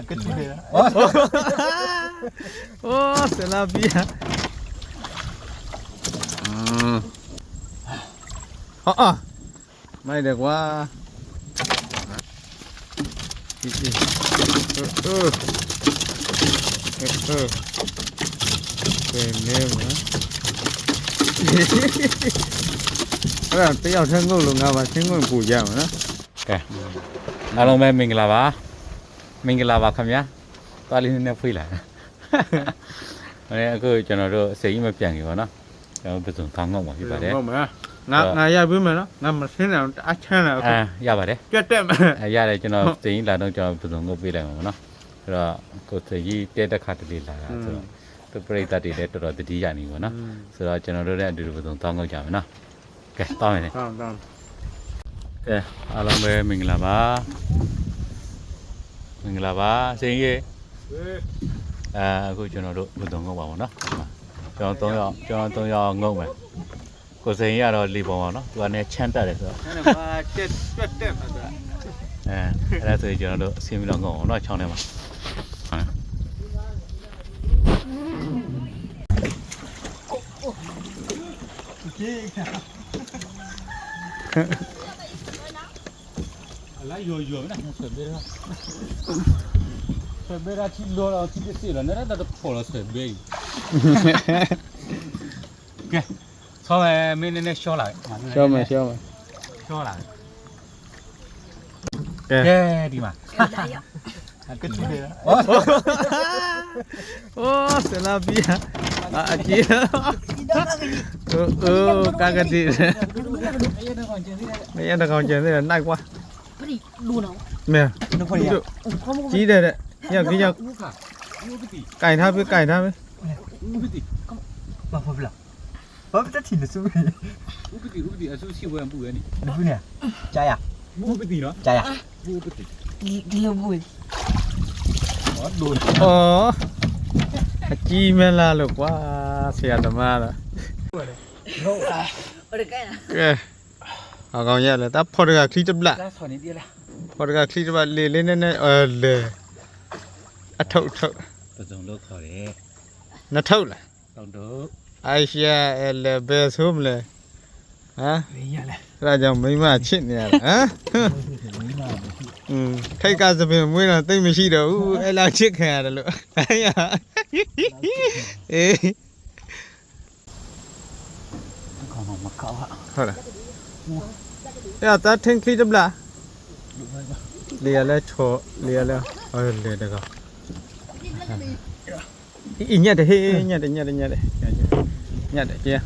ကတိတယ်โอ้ဆလာပီယာဟာမိုက်တယ်ကွာဘယ်နေမလဲအဲ့ဒါတယောက်ထန်းငုတ်လို့ငါပါချင်းငုတ်ပူကြမှာနော်ကဲအားလုံးပဲမင်္ဂလာပါခင်ဗျာသွားလေးနဲ့ဖွေးလာအခုကျွန်တော်တို့အစိမ်းမပြန်ကြီးပါနော်ကျွန်တော်ပြည်စုံခေါင်းငုတ်ပါဖြစ်ပါတယ်ဟုတ်မှာငါရပြီးမယ်နော်ငါမဆင်းအောင်အချမ်းလာအခုရပါတယ်ကြက်တက်မယ်ရတယ်ကျွန်တော်စိမ်းလာတော့ကျွန်တော်ပြည်စုံငုတ်ပေးလိုက်မှာပေါ့နော်အဲ့တော့ကိုယ်စီတဲတက်ခါတလေးလာတာဆိုတော့သူပရိသတ်တွေလည်းတော်တော်တတိယနေပါနော်ဆိုတော့ကျွန်တော်တို့လည်းအတူတူပြည်စုံတောင်းငုတ်ကြမယ်နော်ကဲတောင်းမယ်တောင်းကဲအားလုံးပဲမင်္ဂလာပါစိန်ကြီးအခုကျွန်တော်တို့ဘုံငုံပါပါနော်ကျွန်တော်3ယောက်ငုံမယ်ကိုစိန်ကြီးကတော့လေပေါ်ပါနော်သူကလည်းချမ်းတက်တယ်ဆိုတော့အဲ့ဒါတက်မှာဆိုတာအဲ့ဒါဆိုကျွန်တော်တို့အစင်းပြီးတော့ငုံအောင်နော်ချောင်းထဲမှာ来有那随便啦，随便啦，去落了，去死了，那都跑了随便。给，稍微没那小了，小嘛。给的嘛。哦，是那边啊，姐，干个的，没人讲真的，难过。咩ကြီးတယ်တဲ့ညကြီးကြကင်ထားပြီဘာဖဘလာဘာပတတိလစုဥပတိအဆူရှိဝဲပူရဲ့နိဘူးနေကြာရဥပတိနော်ကြာရဥပတိဒီလိုဘူးဟောဒိုအကြီးမလားလို့ကွာဆရာသမားလားဟုတ်လားဟုတ်ကဲ့အကောင်ရလဲတာဖော်တကခလီတပလာဆောင်းနေပြီလားဖော်တကခလီတပလေးနဲ့လေအထုပ်ပစုံလို့ခေါ်တယ်နှစ်ထုပ်လားတောင်းတော့အိုင်ရှာလေဘယ်ဆိုးမလဲဟမ်မင်းရလဲအဲ့ဒါကြောင့်မိမချစ်နေရတာဟမ်ထိုက်ကစပင်မွေးတော့တိတ်မရှိတော့ဘူးအဲ့လောက်ချစ်ခံရတယ်လို့အဲ့ရအေးခေါင်းမကောက်ဟုတ်လားအဲ့ဒါထင်းခလီတပလာလေလဲချောလေလဲလေတကောဒီညက်တယ်ဟေးညက်တယ်ကျဲ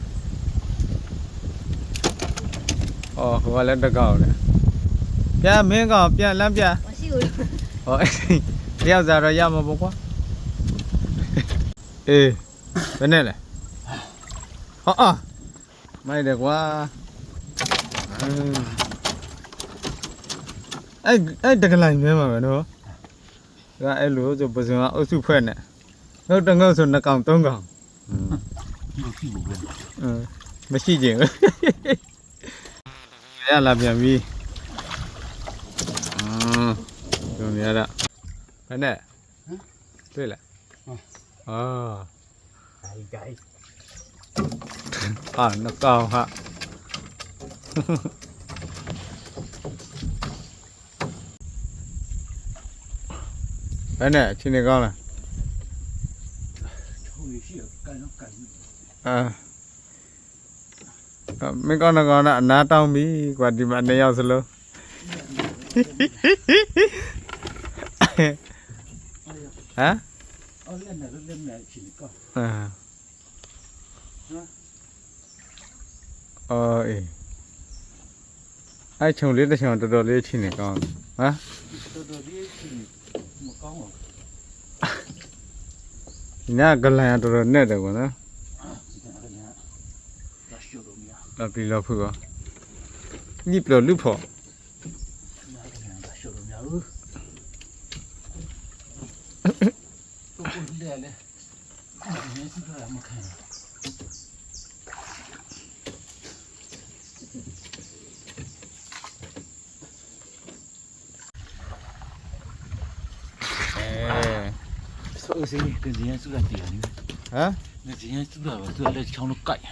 အော်ဟိုကလည်းတကောက်လေပြန်မင်းကောင်ပြန်လမ်းပြန်မရှိဘူးဟောတယောက်စားတော့ရမှာပေါ့ကွာအေးဘယ်နဲ့လဲဟောမိုက်တယ်ကွာအဲ့တကလိုင်းမဲမှာပဲနော်ဒါအဲ့လိုဆိုပစုံကအုပ်စုဖွဲ့နဲ့ဟုတ်တငုတ်ဆို2ကောင်3ကောင်မရှိဘူးပဲမရှိကျင်ရလာပြန်ပြီတို့ရတာဘယ်နဲ့တွေ့လားဂိုင်2ကောင်ဟာဘယ်နဲ့အချင်းနေကောင်းလားချိုးရရှိကန်မင်းကောင်းတော့အနားတောင်းပြီကွာဒီမှာ2ယောက်စလုံးဟမ်အော်လည်းနဲ့ချင်းကောအေးအဲ့ချုံလေးတစ်ချုံတော်တော်လေးချင်းနေကောင်းဟမ်တော်တော်လေးချင်းမကောင်းဘူးညကလန်တော်တော်နဲ့တယ်ကွာနော်လာပြီလာဖို့ညစ်လို့လူဖို့ ဆိုစီကင်းရင်စုရတရားနေ ဟမ် ငါရင်စုရပါသူလည်းချောင်းလို့ကိုက်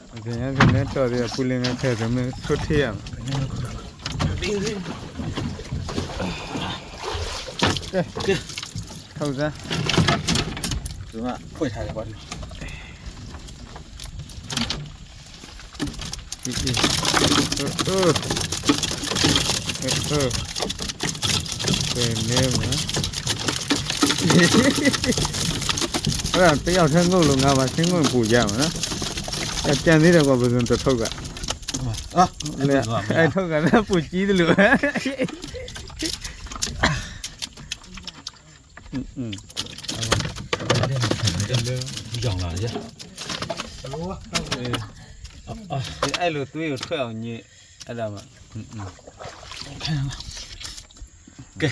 ဟုတ်ဒီနေ့ကနေတော်ရပူလင်းနဲ့ထဲတယ်မဆွတ်ထရမယ်ကဲထောက်စား ဒီမှာဖွင့်ထားတယ်ပါဒီ ဒီဒီဘယ်နေမလဲအဲ့ဒါတယောက်ထန်းငုတ်လို့ငါမှဆင်းခွင့်ပူကြမှာနော်အဲ့ကြံသေးတယ်ကွာဘယ်လိုတစ်ထုပ်က အာ အဲ့ထုပ်ကလည်းပူကြီးတယ်လို့ကြောင်လာကြ အဲ့လိုသွေးကိုထွက်အောင်ညစ်အဲ့ဒါမှ ကဲ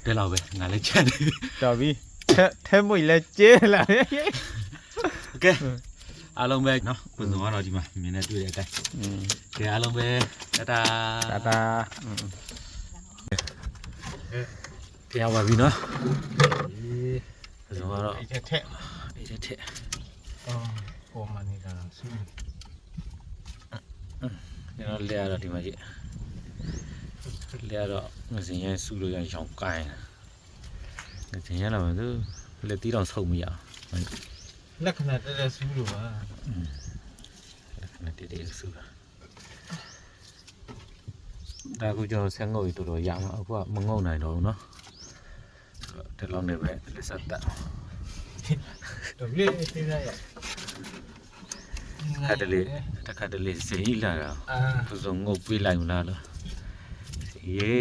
တဲလောက်ပဲငါလည်းချက်တယ် တော်ပြီထဲမွေလဲကျဲလာတယ် ကဲအားလုံးပဲနော်ပုံစံကတော့ဒီမှာမြင်နေတွေ့တဲ့အတိုင်းကဲအားလုံးပဲတာတာ တရားပါပြီနော်ပုံစံကတော့ အဲ့ထက် အေးတဲ့ထက် ပေါ်မနေတာဆူ ကျွန်တော်လဲရတော့ဒီမှာကြည့်လဲရတော့ငစင်ရဲစူးလို့ရရောင်ကိုင်းငစင်ရဲလာမှသူလက်တီးတော့ဆုံးမရအောင် လက္ခဏာတက်ဆူလို့ပါ လက်တီးတေးစူးတာဒါကကျွန်တော်ဆက်ငုတ်ပြီးတော်တော်ရမှာအခုကမငုတ်နိုင်တော့ဘူးနော်ဒီလောက်နေပဲလက်ဆက်တက် တော်ပြီသိရရ ခါတလေတစ်ခါတလေစင်လာတာပုံစံငုတ်ပေးလိုက်မလားလို့ရေ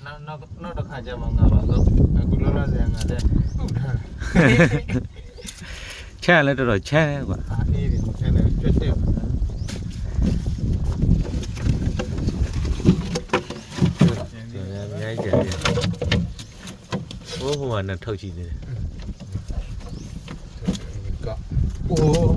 နောက်တစ်ခါကျမှငါပါတော့အခုလောလောဆယ်ငါလည်းဟုတ်တာ ချမ်းလည်းတော်တော်ချမ်းကွာ အေးတယ်ဆယ်လည်းကျွတ်တယ်ပါရိုက်ကြတယ်ဘိုးဘုံကနဲ့ထုတ်ကြည့်နေတယ် ကအိုး